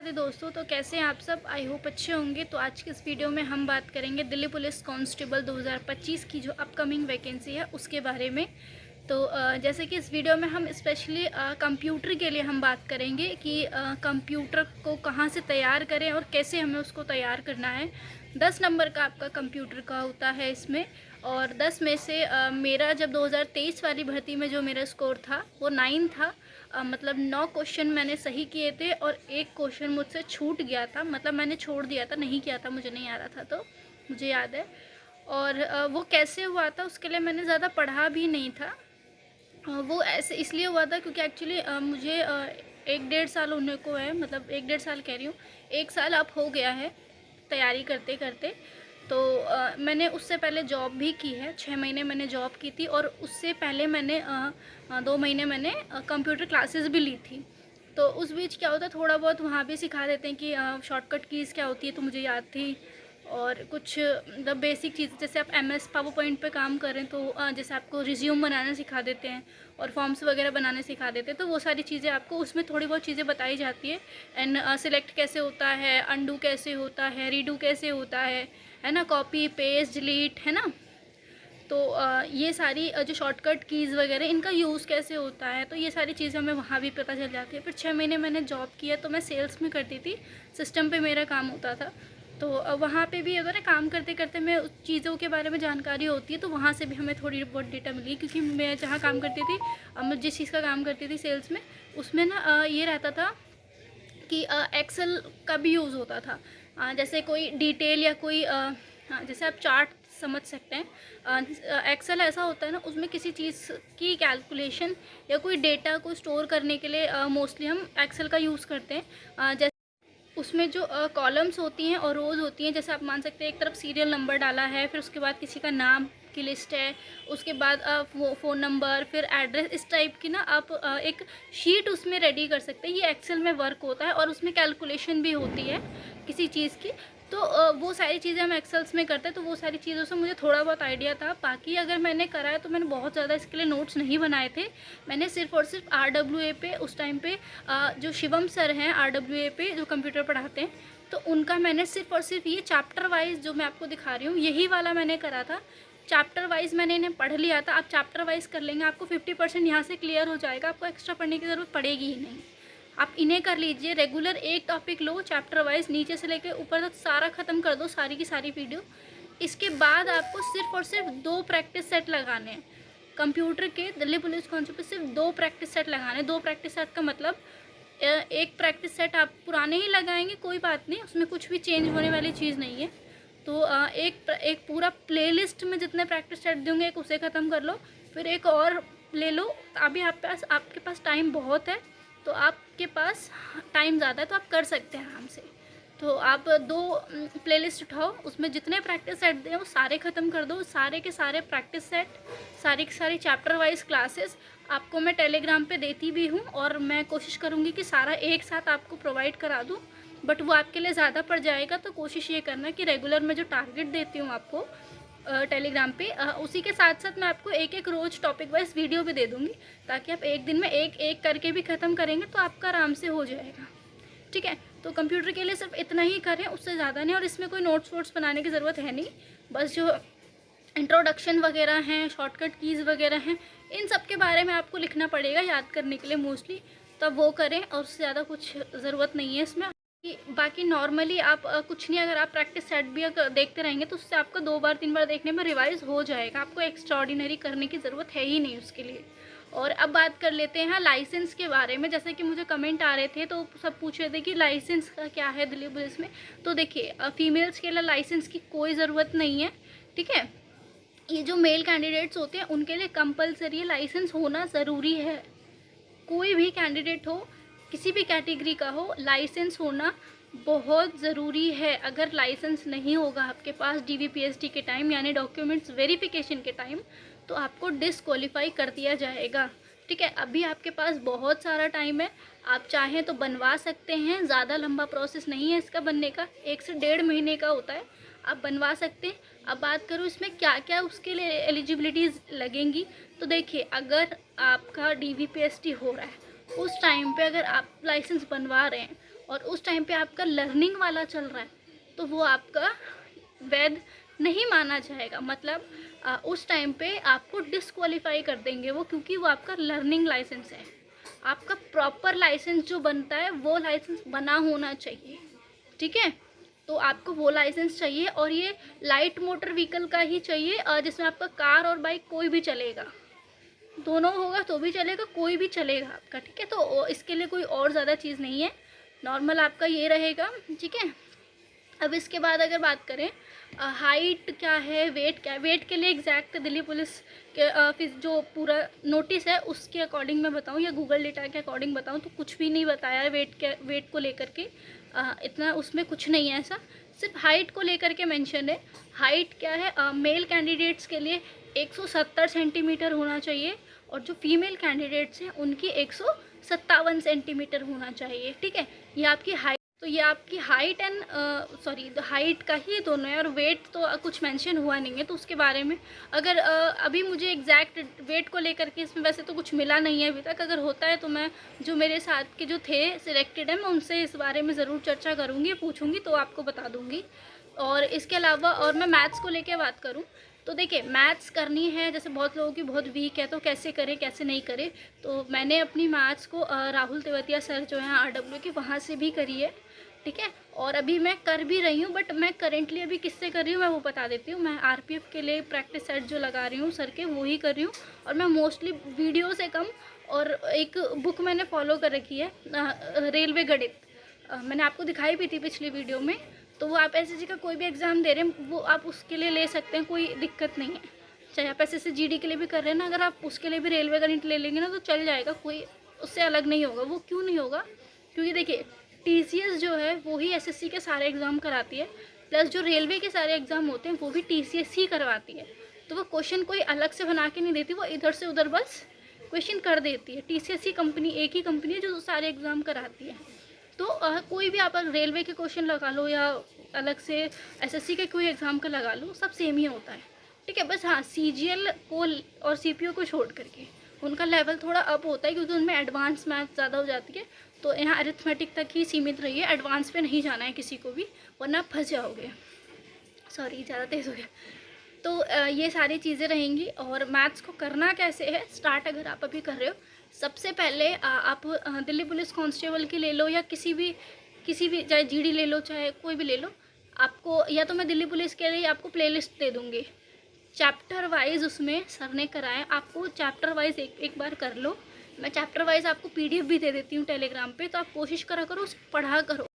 दोस्तों, तो कैसे हैं आप सब। आई होप अच्छे होंगे। तो आज की इस वीडियो में हम बात करेंगे दिल्ली पुलिस कांस्टेबल 2025 की जो अपकमिंग वैकेंसी है उसके बारे में। तो जैसे कि इस वीडियो में हम स्पेशली कंप्यूटर के लिए हम बात करेंगे कि कंप्यूटर को कहाँ से तैयार करें और कैसे हमें उसको तैयार करना है। 10 नंबर का आपका कंप्यूटर का होता है इसमें, और 10 में से मेरा जब 2023 वाली भर्ती में जो मेरा स्कोर था वो 9 था। मतलब 9 क्वेश्चन मैंने सही किए थे और एक क्वेश्चन मुझसे छूट गया था, मतलब मैंने छोड़ दिया था, नहीं किया था, मुझे नहीं आ रहा था, तो मुझे याद है। और वो कैसे हुआ था उसके लिए मैंने ज़्यादा पढ़ा भी नहीं था। वो ऐसे इसलिए हुआ था क्योंकि एक्चुअली मुझे 1-1.5 साल होने को है, मतलब 1-1.5 साल कह रही हूँ, 1 साल अब हो गया है तैयारी करते करते। तो मैंने उससे पहले जॉब भी की है, 6 महीने मैंने जॉब की थी, और उससे पहले मैंने 2 महीने मैंने कंप्यूटर क्लासेस भी ली थी। तो उस बीच क्या होता है, थोड़ा बहुत वहाँ भी सिखा देते हैं कि शॉर्टकट कीज़ क्या होती है, तो मुझे याद थी। और कुछ मतलब बेसिक चीज़, जैसे आप MS पावर पॉइंट पे काम करें तो जैसे आपको रिज्यूम बनाना सिखा देते हैं और फॉर्म्स वगैरह बनाने सिखा देते हैं, तो वो सारी चीज़ें आपको उसमें थोड़ी बहुत चीज़ें बताई जाती है। एंड सिलेक्ट कैसे होता है, अंडू कैसे होता है, रीडू कैसे होता है ना, कॉपी पेस्ट डिलीट, है ना। तो ये सारी जो शॉर्टकट कीज़ वगैरह इनका यूज़ कैसे होता है, तो ये सारी चीज़ें हमें वहाँ भी पता चल जाती है। फिर 6 महीने मैंने जॉब किया, तो मैं सेल्स में करती थी, सिस्टम पे मेरा काम होता था। तो वहाँ पे भी अगर काम करते करते मैं उस चीज़ों के बारे में जानकारी होती है, तो वहाँ से भी हमें थोड़ी बहुत डेटा मिली, क्योंकि मैं जहाँ काम करती थी, मैं जिस चीज़ का काम करती थी सेल्स में, उसमें ना ये रहता था कि एक्सेल का भी यूज़ होता था। जैसे कोई डिटेल या कोई जैसे आप चार्ट समझ सकते हैं। एक्सेल ऐसा होता है ना, उसमें किसी चीज़ की कैलकुलेशन या कोई डेटा को स्टोर करने के लिए मोस्टली हम एक्सेल का यूज़ करते हैं। जैसे उसमें जो कॉलम्स होती हैं और रोज़ होती हैं, जैसे आप मान सकते हैं एक तरफ सीरियल नंबर डाला है, फिर उसके बाद किसी का नाम की लिस्ट है, उसके बाद वो फ़ोन नंबर, फिर एड्रेस, इस टाइप की ना आप एक शीट उसमें रेडी कर सकते हैं। ये एक्सेल में वर्क होता है और उसमें कैलकुलेशन भी होती है किसी चीज़ की। तो वो सारी चीज़ें हम एक्सेल्स में करते हैं, तो वो सारी चीज़ों से मुझे थोड़ा बहुत आइडिया था। बाकी अगर मैंने करा है तो मैंने बहुत ज़्यादा इसके लिए नोट्स नहीं बनाए थे। मैंने सिर्फ़ और सिर्फ RWA पे, उस टाइम पे जो शिवम सर हैं RWA पे जो कंप्यूटर पढ़ाते हैं, तो उनका मैंने सिर्फ़ और सिर्फ ये चैप्टर वाइज़ जो मैं आपको दिखा रही हूँ, यही वाला मैंने करा था। चैप्टर वाइज़ मैंने इन्हें पढ़ लिया था। आप चैप्टर वाइज़ कर लेंगे, आपको 50% यहाँ से क्लियर हो जाएगा, आपको एक्स्ट्रा पढ़ने की ज़रूरत पड़ेगी ही नहीं। आप इन्हें कर लीजिए, रेगुलर एक टॉपिक लो चैप्टर वाइज, नीचे से लेकर ऊपर तक सारा ख़त्म कर दो, सारी की सारी वीडियो। इसके बाद आपको सिर्फ और सिर्फ 2 प्रैक्टिस सेट लगाने हैं कंप्यूटर के। दिल्ली पुलिस कांस्टेबल सिर्फ 2 प्रैक्टिस सेट लगाने। 2 प्रैक्टिस सेट का मतलब एक प्रैक्टिस सेट आप पुराने ही लगाएंगे, कोई बात नहीं, उसमें कुछ भी चेंज होने वाली चीज़ नहीं है। तो एक पूरा प्लेलिस्ट में जितने प्रैक्टिस सेट देंगे, एक उसे ख़त्म कर लो, फिर एक और ले लो। अभी आपके पास टाइम बहुत है, तो आपके पास टाइम ज़्यादा है, तो आप कर सकते हैं आराम से। तो आप 2 प्लेलिस्ट उठाओ, उसमें जितने प्रैक्टिस सेट दें वो सारे ख़त्म कर दो। सारे के सारे प्रैक्टिस सेट, सारी की सारी चैप्टर वाइज क्लासेस आपको मैं टेलीग्राम पे देती भी हूँ, और मैं कोशिश करूँगी कि सारा एक साथ आपको प्रोवाइड करा दूँ। बट वो आपके लिए ज़्यादा पड़ जाएगा, तो कोशिश ये करना कि रेगुलर मैं जो टारगेट देती हूँ आपको टेलीग्राम पे, उसी के साथ साथ मैं आपको एक एक रोज़ टॉपिक वाइज वीडियो भी दे दूँगी, ताकि आप एक दिन में एक एक करके भी ख़त्म करेंगे तो आपका आराम से हो जाएगा। ठीक है, तो कंप्यूटर के लिए सिर्फ इतना ही करें, उससे ज़्यादा नहीं। और इसमें कोई नोट्स वोट्स बनाने की ज़रूरत है नहीं, बस जो इंट्रोडक्शन वगैरह हैं, शॉर्टकट कीज़ वगैरह हैं, इन सब के बारे में आपको लिखना पड़ेगा याद करने के लिए मोस्टली, तब वो करें, और उससे ज़्यादा कुछ ज़रूरत नहीं है इसमें। बाकी नॉर्मली आप कुछ नहीं, अगर आप प्रैक्टिस सेट भी अगर देखते रहेंगे तो उससे आपका 2 बार 3 बार देखने में रिवाइज हो जाएगा। आपको एक्स्ट्राऑर्डिनरी करने की ज़रूरत है ही नहीं उसके लिए। और अब बात कर लेते हैं लाइसेंस के बारे में। जैसे कि मुझे कमेंट आ रहे थे, तो सब पूछ रहे थे कि लाइसेंस का क्या है दिल्ली पुलिस में। तो देखिए, फीमेल्स के लिए लाइसेंस की कोई ज़रूरत नहीं है, ठीक है। ये जो मेल कैंडिडेट्स होते हैं उनके लिए कंपलसरी लाइसेंस होना ज़रूरी है। कोई भी कैंडिडेट हो, किसी भी कैटेगरी का हो, लाइसेंस होना बहुत ज़रूरी है। अगर लाइसेंस नहीं होगा आपके पास DVPST के टाइम, यानी डॉक्यूमेंट्स वेरिफिकेशन के टाइम, तो आपको डिसक्वालीफाई कर दिया जाएगा। ठीक है, अभी आपके पास बहुत सारा टाइम है, आप चाहें तो बनवा सकते हैं। ज़्यादा लंबा प्रोसेस नहीं है इसका बनने का, 1 से 1.5 महीने का होता है, आप बनवा सकते हैं। अब बात करूँ इसमें क्या क्या उसके लिए एलिजिबिलिटीज़ लगेंगी, तो देखिए, अगर आपका DVPST हो रहा है, उस टाइम पे अगर आप लाइसेंस बनवा रहे हैं और उस टाइम पे आपका लर्निंग वाला चल रहा है, तो वो आपका वैध नहीं माना जाएगा। मतलब उस टाइम पे आपको डिस्क्वालीफाई कर देंगे वो, क्योंकि वो आपका लर्निंग लाइसेंस है। आपका प्रॉपर लाइसेंस जो बनता है वो लाइसेंस बना होना चाहिए, ठीक है। तो आपको वो लाइसेंस चाहिए, और ये लाइट मोटर व्हीकल का ही चाहिए, जिसमें आपका कार और बाइक कोई भी चलेगा, दोनों होगा तो भी चलेगा, कोई भी चलेगा आपका, ठीक है। तो इसके लिए कोई और ज़्यादा चीज़ नहीं है, नॉर्मल आपका ये रहेगा, ठीक है। अब इसके बाद अगर बात करें हाइट क्या है, वेट क्या है, वेट के लिए एग्जैक्ट दिल्ली पुलिस के जो पूरा नोटिस है उसके अकॉर्डिंग मैं बताऊं या गूगल डेटा के अकॉर्डिंग बताऊं तो कुछ भी नहीं बताया है वेट को लेकर के। इतना उसमें कुछ नहीं है ऐसा, सिर्फ हाइट को लेकर के मेंशन है। हाइट क्या है, मेल कैंडिडेट्स के लिए 170 सेंटीमीटर होना चाहिए, और जो फीमेल कैंडिडेट्स हैं उनकी 157 सेंटीमीटर होना चाहिए, ठीक है। ये आपकी हाइट, तो ये आपकी हाइट एंड हाइट का ही दोनों है, और वेट तो कुछ मेंशन हुआ नहीं है, तो उसके बारे में अगर अभी मुझे एग्जैक्ट वेट को लेकर के इसमें वैसे तो कुछ मिला नहीं है अभी तक। अगर होता है तो मैं जो मेरे साथ के जो थे सिलेक्टेड है, मैं उनसे इस बारे में ज़रूर चर्चा करूँगी, पूछूँगी तो आपको बता दूँगी। और इसके अलावा और मैं मैथ्स को लेके बात करूँ तो देखिए, मैथ्स करनी है, जैसे बहुत लोगों की बहुत वीक है तो कैसे करें कैसे नहीं करें, तो मैंने अपनी मैथ्स को राहुल तेवतिया सर जो हैं RW के, वहाँ से भी करी है, ठीक है। और अभी मैं कर भी रही हूँ, बट मैं करेंटली अभी किससे कर रही हूँ मैं वो बता देती हूँ। मैं RPF के लिए प्रैक्टिस सेट जो लगा रही हूँ सर के, वो ही कर रही हूँ। और मैं मोस्टली वीडियो से कम, और एक बुक मैंने फॉलो कर रखी है रेलवे गणित, मैंने आपको दिखाई भी थी पिछली वीडियो में। तो वो आप SSC का कोई भी एग्ज़ाम दे रहे हैं वो आप उसके लिए ले सकते हैं, कोई दिक्कत नहीं है। चाहे आप SSC GD के लिए भी कर रहे हैं ना, अगर आप उसके लिए भी रेलवे गणित ले लेंगे ना तो चल जाएगा, कोई उससे अलग नहीं होगा। वो क्यों नहीं होगा, क्योंकि देखिए TCS जो है वो ही SSC के सारे एग्ज़ाम कराती है, प्लस जो रेलवे के सारे एग्ज़ाम होते हैं वो भी TCS ही करवाती है। तो वो क्वेश्चन कोई अलग से बना के नहीं देती, वो इधर से उधर बस क्वेश्चन कर देती है। TCS ही कंपनी, एक ही कंपनी है जो सारे एग्ज़ाम कराती है। तो कोई भी आप रेलवे के क्वेश्चन लगा लो या अलग से SSC के कोई एग्ज़ाम का लगा लो, सब सेम ही होता है, ठीक है। बस हाँ, CGL को और CPO को छोड़ करके उनका लेवल थोड़ा अप होता है, क्योंकि उनमें एडवांस मैथ ज़्यादा हो जाती है। तो यहाँ अरिथमेटिक तक ही सीमित रहिए, एडवांस पे नहीं जाना है किसी को भी, वरना आप फंस जाओगे। सॉरी, ज़्यादा तेज़ हो गया। तो ये सारी चीज़ें रहेंगी। और मैथ्स को करना कैसे है स्टार्ट, अगर आप अभी कर रहे हो, सबसे पहले आप दिल्ली पुलिस कांस्टेबल की ले लो, या किसी भी चाहे GD ले लो, चाहे कोई भी ले लो। आपको या तो मैं दिल्ली पुलिस के लिए आपको प्लेलिस्ट दे दूँगी, चैप्टर वाइज उसमें सर ने कराए, आपको चैप्टर वाइज एक बार कर लो। मैं चैप्टर वाइज आपको PDF भी दे देती हूँ टेलीग्राम पे, तो आप कोशिश करा करो, उसको पढ़ा करो।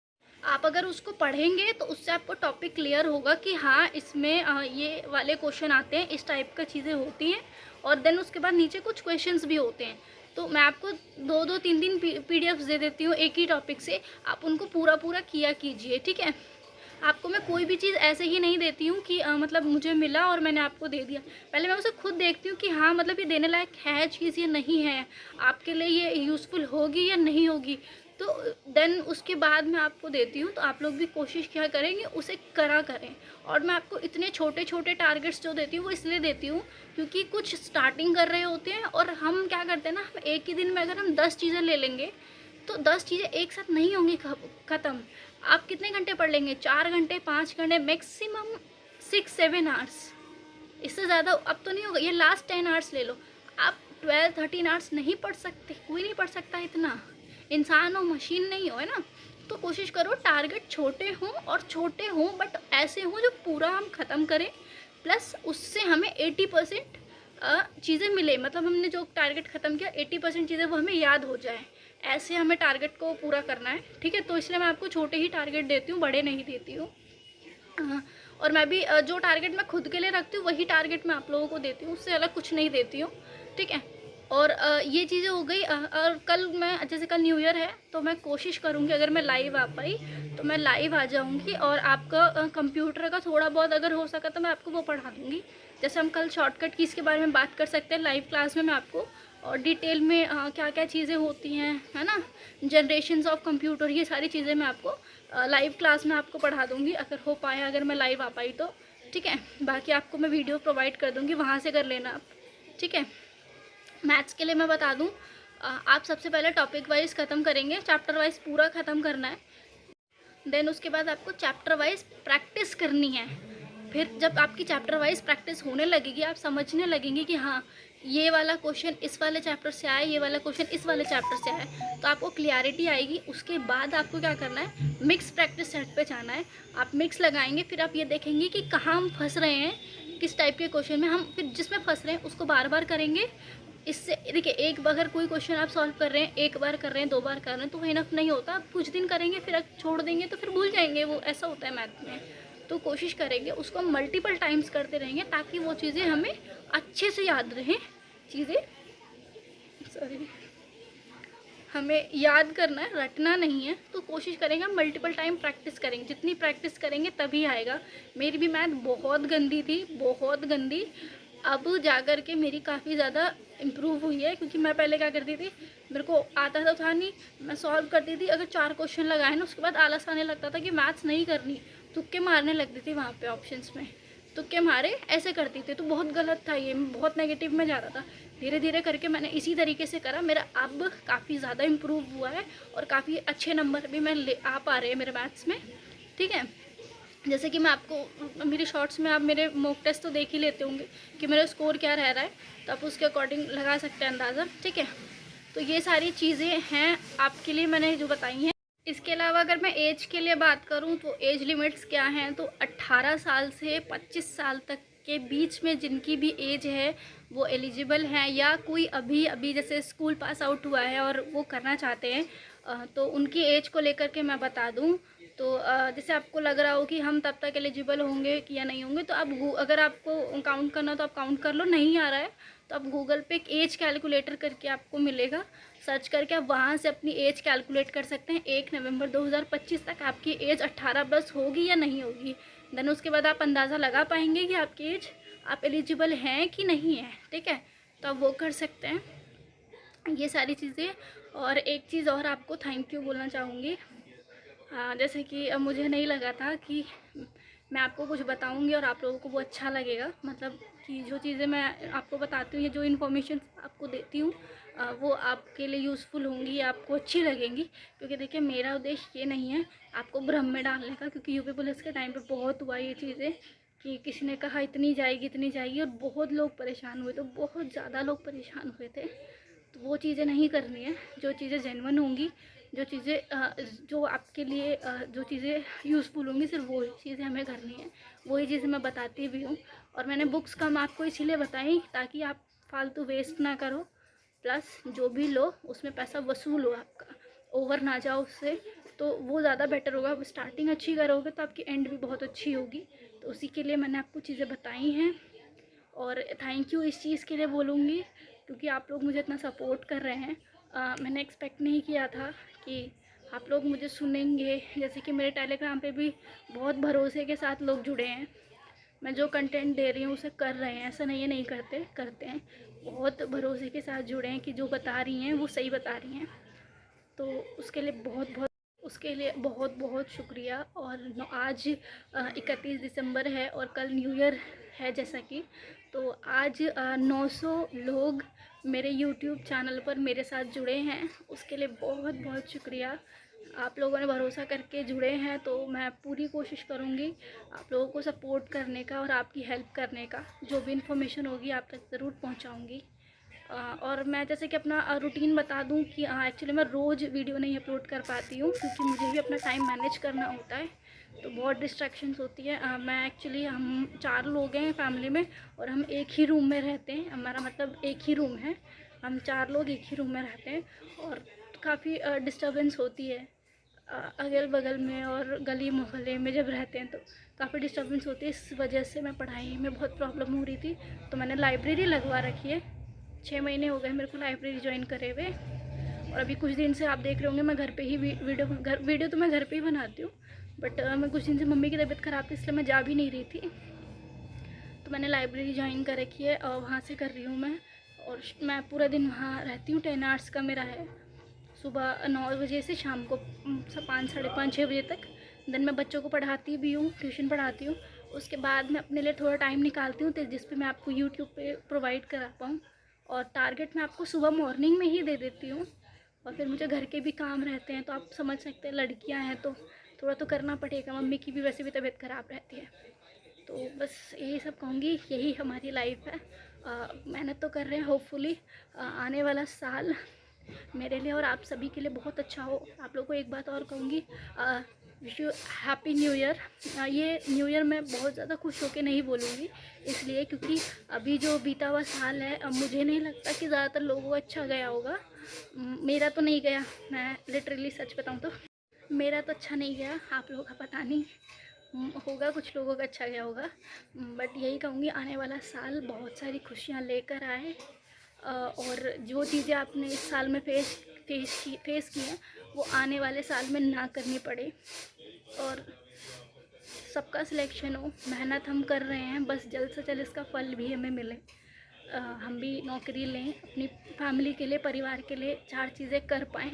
आप अगर उसको पढ़ेंगे तो उससे आपको टॉपिक क्लियर होगा कि हाँ इसमें ये वाले क्वेश्चन आते हैं, इस टाइप का चीज़ें होती हैं। और देन उसके बाद नीचे कुछ क्वेश्चंस भी होते हैं। तो मैं आपको 2-2 3-3 PDFs दे देती हूँ एक ही टॉपिक से, आप उनको पूरा किया कीजिए, ठीक है। आपको मैं कोई भी चीज़ ऐसे ही नहीं देती हूँ कि मतलब मुझे मिला और मैंने आपको दे दिया। पहले मैं उसे खुद देखती हूँ कि हाँ मतलब ये देने लायक है चीज़ या नहीं है, आपके लिए ये यूज़फुल होगी या नहीं होगी। तो देन उसके बाद मैं आपको देती हूँ। तो आप लोग भी कोशिश क्या करेंगे, उसे करें। और मैं आपको इतने छोटे छोटे टारगेट्स जो देती हूँ वो इसलिए देती हूँ क्योंकि कुछ स्टार्टिंग कर रहे होते हैं, और हम क्या करते हैं ना, हम एक ही दिन में अगर हम 10 चीज़ें ले लेंगे तो 10 चीज़ें एक साथ नहीं होंगी ख़त्म। आप कितने घंटे पढ़ लेंगे, 4 घंटे 5 घंटे, मैक्सिमम 6-7 आवर्स, इससे ज़्यादा अब तो नहीं होगा। ये लास्ट 10 आवर्स ले लो, आप 12-13 आवर्स नहीं पढ़ सकते, कोई नहीं पढ़ सकता इतना, इंसान हो मशीन नहीं हो, है ना। तो कोशिश करो टारगेट छोटे हों बट ऐसे हों जो पूरा हम ख़त्म करें, प्लस उससे हमें 80% चीज़ें मिले, मतलब हमने जो टारगेट ख़त्म किया 80% चीज़ें वो हमें याद हो जाए, ऐसे हमें टारगेट को पूरा करना है, ठीक है। तो इसलिए मैं आपको छोटे ही टारगेट देती हूँ, बड़े नहीं देती हूँ। और मैं भी जो टारगेट मैं खुद के लिए रखती हूँ वही टारगेट मैं आप लोगों को देती हूँ, उससे अलग कुछ नहीं देती हूँ, ठीक है। और ये चीज़ें हो गई। और कल मैं, जैसे कल न्यू ईयर है तो मैं कोशिश करूँगी अगर मैं लाइव आ पाई तो मैं लाइव आ जाऊँगी, और आपका कंप्यूटर का थोड़ा बहुत अगर हो सका तो मैं आपको वो पढ़ा दूँगी। जैसे हम कल शॉर्टकट कीज़ के बारे में बात कर सकते हैं लाइव क्लास में, मैं आपको और डिटेल में क्या क्या चीज़ें होती हैं, है ना, जनरेशन्स ऑफ कंप्यूटर, ये सारी चीज़ें मैं आपको लाइव क्लास में आपको पढ़ा दूँगी, अगर हो पाया, अगर मैं लाइव आ पाई तो, ठीक है। बाकी आपको मैं वीडियो प्रोवाइड कर दूँगी, वहाँ से कर लेना आप, ठीक है। मैथ्स के लिए मैं बता दूँ, आप सबसे पहले टॉपिक वाइज ख़त्म करेंगे, चैप्टर वाइज पूरा ख़त्म करना है। देन उसके बाद आपको चैप्टर वाइज प्रैक्टिस करनी है। फिर जब आपकी चैप्टर वाइज प्रैक्टिस होने लगेगी, आप समझने लगेंगे कि हाँ ये वाला क्वेश्चन इस वाले चैप्टर से आया, ये वाला क्वेश्चन इस वाले चैप्टर से आया, तो आपको क्लियरिटी आएगी। उसके बाद आपको क्या करना है, मिक्स प्रैक्टिस सेट पे जाना है। आप मिक्स लगाएंगे, फिर आप ये देखेंगे कि कहाँ हम फंस रहे हैं, किस टाइप के क्वेश्चन में हम, फिर जिसमें फंस रहे हैं उसको बार बार करेंगे। इससे देखिए, एक अगर कोई क्वेश्चन आप सॉल्व कर रहे हैं, एक बार कर रहे हैं, 2 बार कर रहे हैं, तो इनफ नहीं होता। आप कुछ दिन करेंगे, फिर छोड़ देंगे तो फिर भूल जाएंगे, वो ऐसा होता है मैथ में। तो कोशिश करेंगे उसको हम मल्टीपल टाइम्स करते रहेंगे, ताकि वो चीज़ें हमें अच्छे से याद रहें। चीज़ें हमें याद करना है, रटना नहीं है। तो कोशिश करेंगे हम मल्टीपल टाइम प्रैक्टिस करेंगे, जितनी प्रैक्टिस करेंगे तभी आएगा। मेरी भी मैथ बहुत गंदी थी, बहुत गंदी। अब जाकर के मेरी काफ़ी ज़्यादा इम्प्रूव हुई है, क्योंकि मैं पहले क्या करती थी, मेरे को आता तो था नहीं, मैं सॉल्व करती थी, अगर 4 क्वेश्चन लगाए ना, उसके बाद आलस आने लगता था कि मैथ्स नहीं करनी, तुक्के मारने लगती थी वहाँ पे ऑप्शंस में, तुक्के मारे ऐसे करती थी। तो बहुत गलत था ये, बहुत नेगेटिव में जाता था। धीरे धीरे करके मैंने इसी तरीके से करा, मेरा अब काफ़ी ज़्यादा इम्प्रूव हुआ है और काफ़ी अच्छे नंबर भी मैं ले आ पा रहे हैं मेरे मैथ्स में। ठीक है, जैसे कि मैं आपको मेरी शॉर्ट्स में, आप मेरे मॉक टेस्ट तो देख ही लेते होंगे कि मेरा स्कोर क्या रह रहा है, तो आप उसके अकॉर्डिंग लगा सकते हैं अंदाज़ा। ठीक है, तो ये सारी चीज़ें हैं आपके लिए मैंने जो बताई हैं। इसके अलावा अगर मैं एज के लिए बात करूं तो एज लिमिट्स क्या हैं, तो 18 साल से 25 साल तक के बीच में जिनकी भी एज है वो एलिजिबल हैं, या कोई अभी अभी जैसे स्कूल पास आउट हुआ है और वो करना चाहते हैं, तो उनकी एज को लेकर के मैं बता दूं। तो जैसे आपको लग रहा हो कि हम तब तक एलिजिबल होंगे कि या नहीं होंगे, तो आप अगर आपको काउंट करना तो आप काउंट कर लो, नहीं आ रहा है तो आप गूगल पे एक एज कैलकुलेटर करके आपको मिलेगा, सर्च करके आप वहाँ से अपनी एज कैलकुलेट कर सकते हैं। 1 नवंबर 2025 तक आपकी एज 18 प्लस होगी या नहीं होगी। देन उसके बाद आप अंदाज़ा लगा पाएंगे कि आपकी एज, आप एलिजिबल हैं कि नहीं है। ठीक है, तो आप वो कर सकते हैं, ये सारी चीज़ें। और एक चीज़ और आपको थैंक यू बोलना चाहूँगी। जैसे कि मुझे नहीं लगा था कि मैं आपको कुछ बताऊंगी और आप लोगों को वो अच्छा लगेगा, मतलब कि जो चीज़ें मैं आपको बताती हूँ, ये जो इन्फॉर्मेशन आपको देती हूँ, वो आपके लिए यूज़फुल होंगी, आपको अच्छी लगेंगी। क्योंकि देखिए, मेरा उद्देश्य ये नहीं है आपको भ्रम में डालने का, क्योंकि यूपी पुलिस के टाइम पे बहुत हुआ ये चीज़ें कि किसी ने कहा इतनी जाएगी, और बहुत लोग परेशान हुए, तो बहुत ज़्यादा लोग परेशान हुए थे। तो वो चीज़ें नहीं करनी है। जो चीज़ें जेन्युइन होंगी, जो चीज़ें जो आपके लिए जो चीज़ें यूज़फुल होंगी, सिर्फ वो चीज़ें हमें करनी है, वही चीज़ें मैं बताती भी हूँ। और मैंने बुक्स कम आपको इसीलिए बताई ताकि आप फालतू वेस्ट ना करो, प्लस जो भी लो उसमें पैसा वसूल हो आपका, ओवर ना जाओ उससे, तो वो ज़्यादा बेटर होगा। आप स्टार्टिंग अच्छी करोगे तो आपकी एंड भी बहुत अच्छी होगी। तो उसी के लिए मैंने आपको चीज़ें बताई हैं, और थैंक यू इस चीज़ के लिए बोलूँगी, क्योंकि आप लोग मुझे इतना सपोर्ट कर रहे हैं। मैंने एक्सपेक्ट नहीं किया था कि आप लोग मुझे सुनेंगे। जैसे कि मेरे टेलीग्राम पे भी बहुत भरोसे के साथ लोग जुड़े हैं, मैं जो कंटेंट दे रही हूँ उसे कर रहे हैं, ऐसा नहीं है नहीं करते, करते हैं। बहुत भरोसे के साथ जुड़े हैं कि जो बता रही हैं वो सही बता रही हैं। तो उसके लिए बहुत बहुत शुक्रिया। और आज 31 दिसंबर है और कल न्यू ईयर है, जैसा कि तो आज 900 लोग मेरे यूट्यूब चैनल पर मेरे साथ जुड़े हैं, उसके लिए बहुत बहुत शुक्रिया। आप लोगों ने भरोसा करके जुड़े हैं, तो मैं पूरी कोशिश करूँगी आप लोगों को सपोर्ट करने का और आपकी हेल्प करने का। जो भी इन्फॉर्मेशन होगी आप तक ज़रूर पहुँचाऊँगी। और मैं जैसे कि अपना रूटीन बता दूं कि एक्चुअली मैं रोज़ वीडियो नहीं अपलोड कर पाती हूँ, क्योंकि मुझे भी अपना टाइम मैनेज करना होता है, तो बहुत डिस्ट्रैक्शंस होती है। मैं एक्चुअली हम 4 लोग हैं फैमिली में, और हम एक ही रूम में रहते हैं, हमारा मतलब एक ही रूम है, हम 4 लोग एक ही रूम में रहते हैं। और काफ़ी डिस्टर्बेंस होती है अगल बगल में और गली मोहल्ले में जब रहते हैं, तो काफ़ी डिस्टर्बेंस होती है। इस वजह से मैं पढ़ाई में बहुत प्रॉब्लम हो रही थी, तो मैंने लाइब्रेरी लगवा रखी है। 6 महीने हो गए मेरे को लाइब्रेरी ज्वाइन करे हुए, और अभी कुछ दिन से आप देख रहे होंगे मैं घर पे ही वीडियो तो मैं घर पे ही बनाती हूँ, बट मैं कुछ दिन से मम्मी की तबीयत ख़राब थी, इसलिए मैं जा भी नहीं रही थी। तो मैंने लाइब्रेरी ज्वाइन कर रखी है और वहाँ से कर रही हूँ मैं, और मैं पूरा दिन वहाँ रहती हूँ। 10 आवर्स का मेरा है, सुबह 9 बजे से शाम को 5, साढ़े 5, 6 बजे तक। देन मैं बच्चों को पढ़ाती भी हूँ, ट्यूशन पढ़ाती हूँ। उसके बाद मैं अपने लिए थोड़ा टाइम निकालती हूँ, तो जिस पे मैं आपको यूट्यूब पे प्रोवाइड करा पाऊँ। और टारगेट मैं आपको सुबह मॉर्निंग में ही दे देती हूँ, और फिर मुझे घर के भी काम रहते हैं, तो आप समझ सकते हैं लड़कियाँ हैं तो थोड़ा तो करना पड़ेगा, मम्मी की भी वैसे भी तबीयत ख़राब रहती है। तो बस यही सब कहूँगी, यही हमारी लाइफ है। मेहनत तो कर रहे हैं, होपफुली आने वाला साल मेरे लिए और आप सभी के लिए बहुत अच्छा हो। आप लोगों को एक बात और कहूँगी, wish you happy new year. ये न्यू ईयर मैं बहुत ज़्यादा खुश होकर नहीं बोलूँगी, इसलिए क्योंकि अभी जो बीता हुआ साल है मुझे नहीं लगता कि ज़्यादातर लोगों को अच्छा गया होगा। मेरा तो नहीं गया, मैं लिटरली सच बताऊँ तो मेरा तो अच्छा नहीं गया, आप लोगों का पता नहीं होगा, कुछ लोगों का अच्छा गया होगा। बट यही कहूँगी, आने वाला साल बहुत सारी खुशियाँ लेकर आए और जो चीज़ें आपने इस साल में फेस की हैं वो आने वाले साल में ना करनी पड़े और सबका सिलेक्शन हो। मेहनत हम कर रहे हैं, बस जल्द से जल्द इसका फल भी हमें मिले। हम भी नौकरी लें, अपनी फैमिली के लिए, परिवार के लिए 4 चीज़ें कर पाएँ,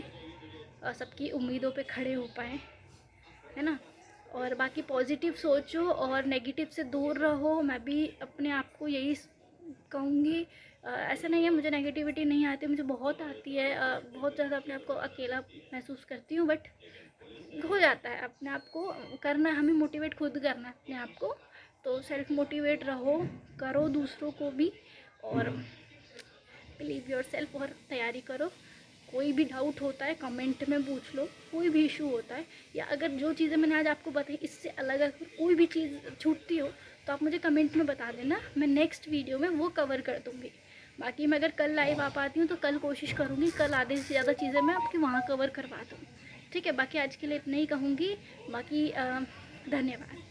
सबकी उम्मीदों पे खड़े हो पाएँ, है ना। और बाकी पॉजिटिव सोचो और नेगेटिव से दूर रहो। मैं भी अपने आप को यही कहूँगी। ऐसा नहीं है मुझे नेगेटिविटी नहीं आती, मुझे बहुत आती है। बहुत ज़्यादा अपने आप को अकेला महसूस करती हूँ, बट हो जाता है। अपने आप को करना है, हमें मोटिवेट खुद करना है अपने आप को। तो सेल्फ मोटिवेट रहो, करो दूसरों को भी, और बिलीव योर सेल्फ और तैयारी करो। कोई भी डाउट होता है कमेंट में पूछ लो, कोई भी इशू होता है, या अगर जो चीज़ें मैंने आज आपको बताई इससे अलग अगर कोई भी चीज़ छूटती हो तो आप मुझे कमेंट में बता देना, मैं नेक्स्ट वीडियो में वो कवर कर दूँगी। बाकी मैं अगर कल लाइव आ पाती हूँ तो कल कोशिश करूँगी, कल आधे से ज़्यादा चीज़ें मैं आपकी वहाँ कवर करवा दूँ। ठीक है, बाकी आज के लिए इतना ही कहूँगी। बाकी धन्यवाद।